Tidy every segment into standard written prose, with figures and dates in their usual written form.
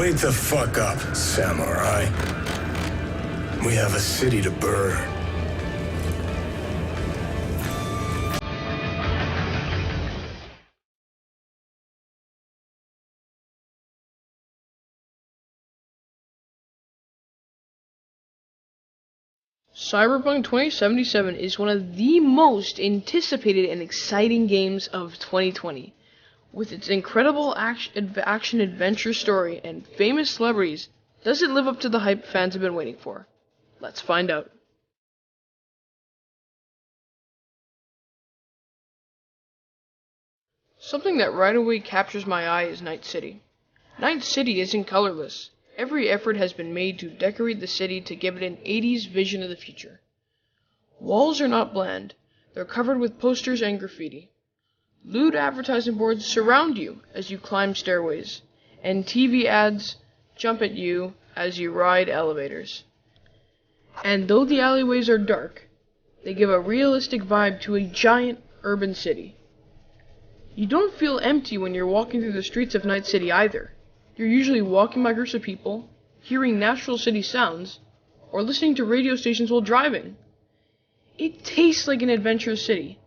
Wake the fuck up, samurai. We have a city to burn. Cyberpunk 2077 is one of the most anticipated and exciting games of 2020. With its incredible action-adventure story and famous celebrities, does it live up to the hype fans have been waiting for? Let's find out. Something that right away captures my eye is Night City. Night City isn't colorless. Every effort has been made to decorate the city to give it an 80s vision of the future. Walls are not bland. They're covered with posters and graffiti. Lewd advertising boards surround you as you climb stairways, and TV ads jump at you as you ride elevators. And though the alleyways are dark, they give a realistic vibe to a giant urban city. You don't feel empty when you're walking through the streets of Night City either. You're usually walking by groups of people, hearing natural city sounds, or listening to radio stations while driving. It tastes like an adventurous city,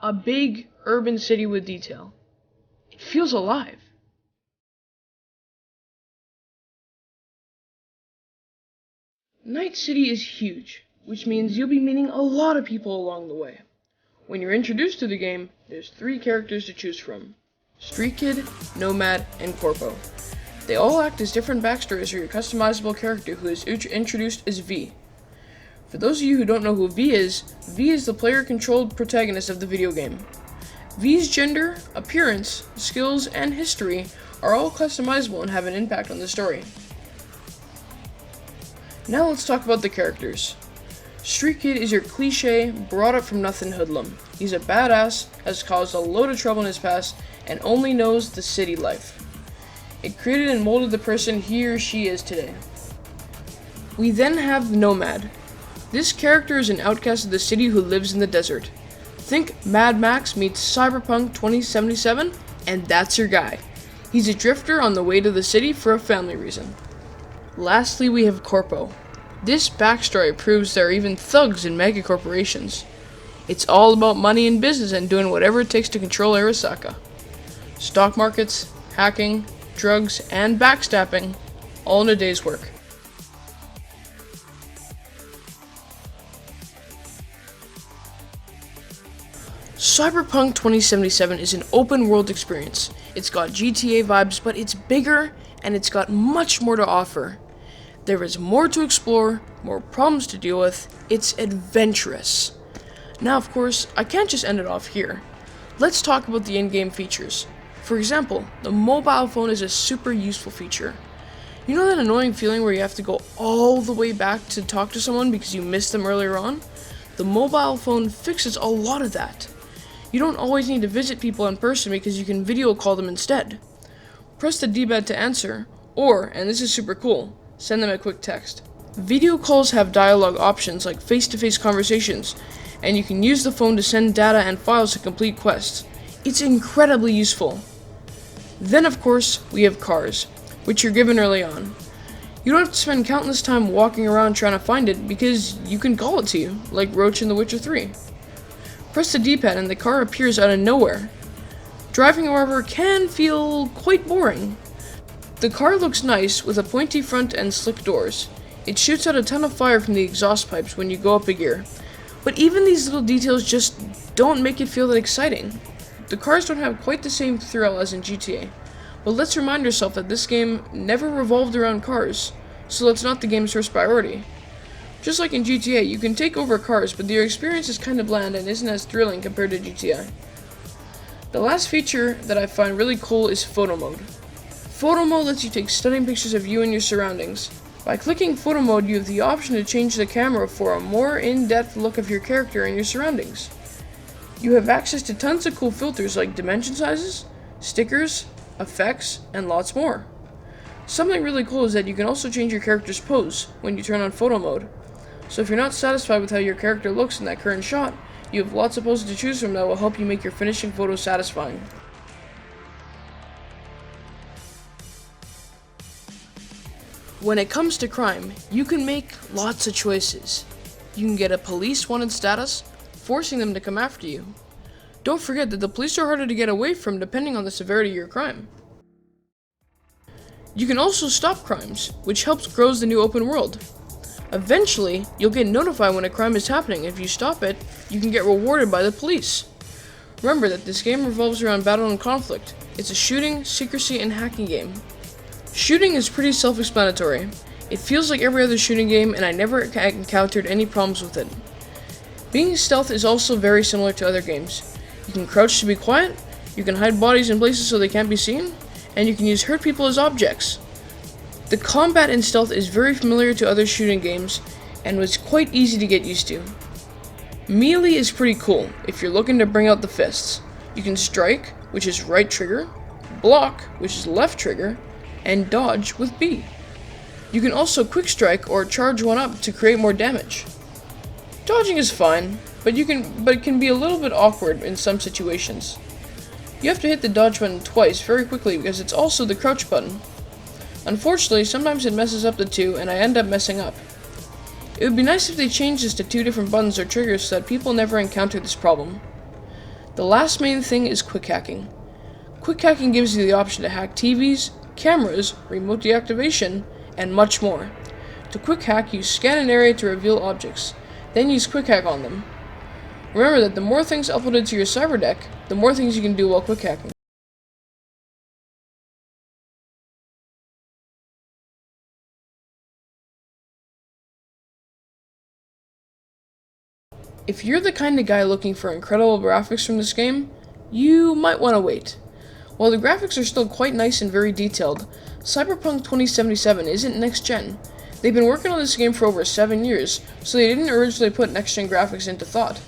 a big urban city with detail. It feels alive. Night City is huge, which means you'll be meeting a lot of people along the way. When you're introduced to the game, there's 3 characters to choose from: Street Kid, Nomad, and Corpo. They all act as different backstories for your customizable character, who is introduced as V. For those of you who don't know who V is the player-controlled protagonist of the video game. V's gender, appearance, skills, and history are all customizable and have an impact on the story. Now let's talk about the characters. Street Kid is your cliche, brought-up-from-nothing hoodlum. He's a badass, has caused a load of trouble in his past, and only knows the city life. It created and molded the person he or she is today. We then have Nomad. This character is an outcast of the city who lives in the desert. Think Mad Max meets Cyberpunk 2077, and that's your guy. He's a drifter on the way to the city for a family reason. Lastly, we have Corpo. This backstory proves there are even thugs in mega corporations. It's all about money and business and doing whatever it takes to control Arasaka. Stock markets, hacking, drugs, and backstabbing, all in a day's work. Cyberpunk 2077 is an open-world experience. It's got GTA vibes, but it's bigger, and it's got much more to offer. There is more to explore, more problems to deal with. It's adventurous. Now, of course, I can't just end it off here. Let's talk about the in-game features. For example, the mobile phone is a super useful feature. You know that annoying feeling where you have to go all the way back to talk to someone because you missed them earlier on? The mobile phone fixes a lot of that. You don't always need to visit people in person because you can video call them instead. Press the D-pad to answer, or, and this is super cool, send them a quick text. Video calls have dialogue options like face-to-face conversations, and you can use the phone to send data and files to complete quests. It's incredibly useful. Then, of course, we have cars, which you're given early on. You don't have to spend countless time walking around trying to find it because you can call it to you, like Roach in The Witcher 3. Press the D-pad and the car appears out of nowhere. Driving, however, can feel quite boring. The car looks nice with a pointy front and slick doors. It shoots out a ton of fire from the exhaust pipes when you go up a gear. But even these little details just don't make it feel that exciting. The cars don't have quite the same thrill as in GTA. But let's remind ourselves that this game never revolved around cars, so that's not the game's first priority. Just like in GTA, you can take over cars, but your experience is kinda bland and isn't as thrilling compared to GTA. The last feature that I find really cool is photo mode. Photo mode lets you take stunning pictures of you and your surroundings. By clicking photo mode, you have the option to change the camera for a more in-depth look of your character and your surroundings. You have access to tons of cool filters like dimension sizes, stickers, effects, and lots more. Something really cool is that you can also change your character's pose when you turn on photo mode. So if you're not satisfied with how your character looks in that current shot, you have lots of poses to choose from that will help you make your finishing photo satisfying. When it comes to crime, you can make lots of choices. You can get a police wanted status, forcing them to come after you. Don't forget that the police are harder to get away from depending on the severity of your crime. You can also stop crimes, which helps grow the new open world. Eventually, you'll get notified when a crime is happening. If you stop it, you can get rewarded by the police. Remember that this game revolves around battle and conflict. It's a shooting, secrecy, and hacking game. Shooting is pretty self-explanatory. It feels like every other shooting game, and I never encountered any problems with it. Being stealth is also very similar to other games. You can crouch to be quiet, you can hide bodies in places so they can't be seen, and you can use hurt people as objects. The combat in stealth is very familiar to other shooting games, and was quite easy to get used to. Melee is pretty cool if you're looking to bring out the fists. You can strike, which is right trigger, block, which is left trigger, and dodge with B. You can also quick strike or charge one up to create more damage. Dodging is fine, but it can be a little bit awkward in some situations. You have to hit the dodge button twice very quickly because it's also the crouch button. Unfortunately, sometimes it messes up the two and I end up messing up. It would be nice if they changed this to two different buttons or triggers so that people never encounter this problem. The last main thing is quick hacking. Quick hacking gives you the option to hack TVs, cameras, remote deactivation, and much more. To quick hack, you scan an area to reveal objects, then use quick hack on them. Remember that the more things uploaded to your cyber deck, the more things you can do while quick hacking. If you're the kind of guy looking for incredible graphics from this game, you might want to wait. While the graphics are still quite nice and very detailed, Cyberpunk 2077 isn't next-gen. They've been working on this game for over 7 years, so they didn't originally put next-gen graphics into thought.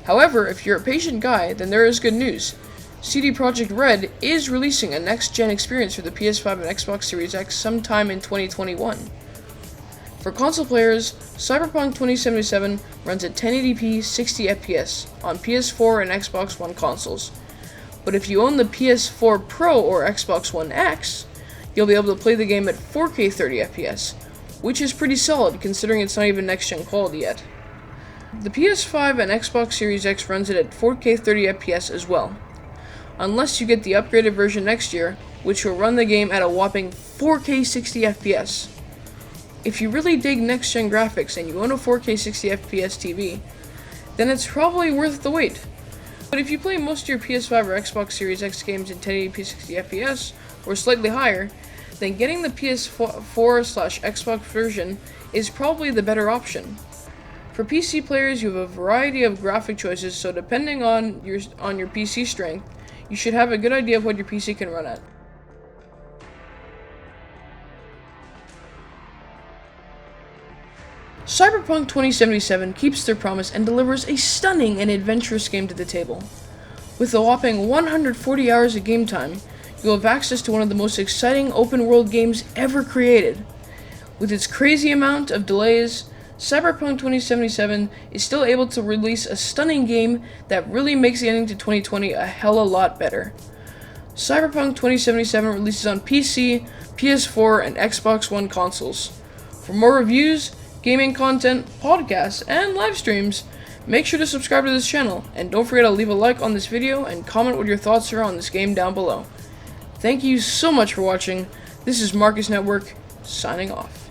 However, if you're a patient guy, then there is good news. CD Projekt Red is releasing a next-gen experience for the PS5 and Xbox Series X sometime in 2021. For console players, Cyberpunk 2077 runs at 1080p 60 FPS on PS4 and Xbox One consoles. But if you own the PS4 Pro or Xbox One X, you'll be able to play the game at 4K 30 FPS, which is pretty solid considering it's not even next-gen quality yet. The PS5 and Xbox Series X runs it at 4K 30 FPS as well, unless you get the upgraded version next year, which will run the game at a whopping 4K 60 FPS. If you really dig next-gen graphics and you own a 4K 60 FPS TV, then it's probably worth the wait. But if you play most of your PS5 or Xbox Series X games in 1080p 60 FPS, or slightly higher, then getting the PS4/Xbox version is probably the better option. For PC players, you have a variety of graphic choices, so depending on your PC strength, you should have a good idea of what your PC can run at. Cyberpunk 2077 keeps their promise and delivers a stunning and adventurous game to the table. With a whopping 140 hours of game time, you'll have access to one of the most exciting open-world games ever created. With its crazy amount of delays, Cyberpunk 2077 is still able to release a stunning game that really makes the ending to 2020 a hell of a lot better. Cyberpunk 2077 releases on PC, PS4, and Xbox One consoles. For more reviews, gaming content, podcasts, and live streams, make sure to subscribe to this channel, and don't forget to leave a like on this video and comment what your thoughts are on this game down below. Thank you so much for watching. This is Marcus Network, signing off.